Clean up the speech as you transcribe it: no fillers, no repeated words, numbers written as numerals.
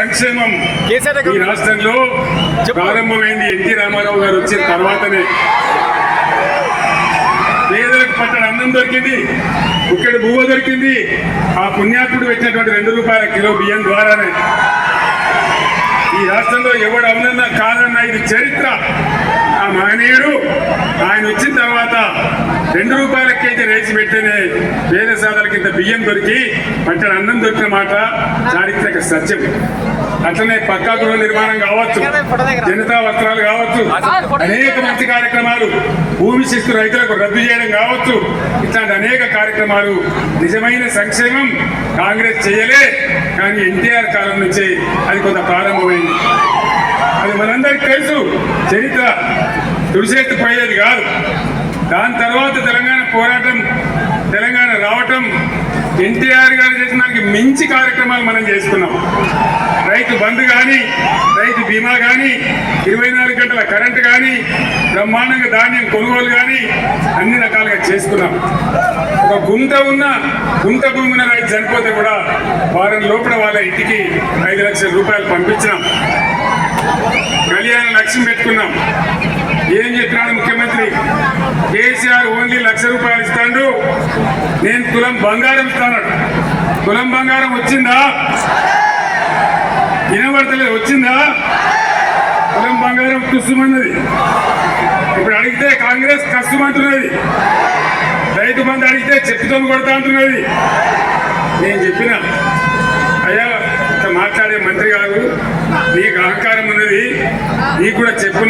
సంక్షేమం ఈ రాష్ట్రంలో ప్రారంభమైంది ఎన్టీ రామారావు గారు వచ్చిన తర్వాతనే. పేదలకు పట్టణ అన్నం దొరికింది, ఇక్కడ భూవ దొరికింది. ఆ పుణ్యాత్ముడు పెట్టినటువంటి 2 రూపాయల కిలో బియ్యం ద్వారానే ఈ రాష్ట్రంలో ఎవడు అవునన్నా కాదన్నా ఇది చరిత్ర. ఆ మహనీయుడు ఆయన వచ్చిన తర్వాత 2 రూపాయల కేజీ రైస్ పెట్టేనే పేద సాధనకి ఇంత బియ్యం దొరికి పట్టణ అన్నం దొరికిన మాట చారిత్రక సత్యం. అట్లనే పక్కా గృహ నిర్మాణం కావచ్చు, జనతా వస్త్రాలు కావచ్చు, అనేక మంచి కార్యక్రమాలు, భూమి శిస్తు రైతులకు రద్దు చేయడం కావచ్చు, ఇట్లాంటి అనేక కార్యక్రమాలు నిజమైన సంక్షేమం కాంగ్రెస్ చేయలే. కానీ ఎన్టీఆర్ కాలం నుంచే అది కొంత ప్రారంభమైంది. అది మనందరికీ తెలుసు. చరిత్ర తుడిసేస్తూ పోయేది కాదు. దాని తర్వాత తెలంగాణ పోరాటం, తెలంగాణ రావటం, ఎన్టీఆర్ గారు చేసిన దానికి మించి కార్యక్రమాలు మనం చేసుకున్నాం. రైతు బంధు కానీ, రైతు బీమా కానీ, 24 గంటల కరెంటు కానీ, బ్రహ్మాండంగా ధాన్యం కొనుగోలు కానీ అన్ని రకాలుగా చేసుకున్నాం. ఒక గుంట భూమి ఉన్న రైతు చనిపోతే కూడా వారం లోపల వాళ్ళ ఇంటికి 5 లక్షల రూపాయలు పంపించినాం. కళ్యాణ లక్ష్యం పెట్టుకున్నాం. ఏం చెప్పినాడు ముఖ్యమంత్రి? కేసీఆర్ ఓన్లీ 1 లక్ష రూపాయలు ఇస్తాడు, నేను తులం బంగారం ఇస్తాను. తులం బంగారం వచ్చిందా? వినబడతలేదు. వచ్చిందా? తులం బంగారం తుస్సుమన్నది. ఇప్పుడు అడిగితే కాంగ్రెస్ కష్టమంటున్నది. రైతు బంధు అడిగితే చెప్పుతో కొడతా అంటున్నది. నేను చెప్పిన అయ్యా మాట్లాడే మంత్రి గారు, నీకు అహంకారం ఉన్నది, నీకు కూడా చెప్పు.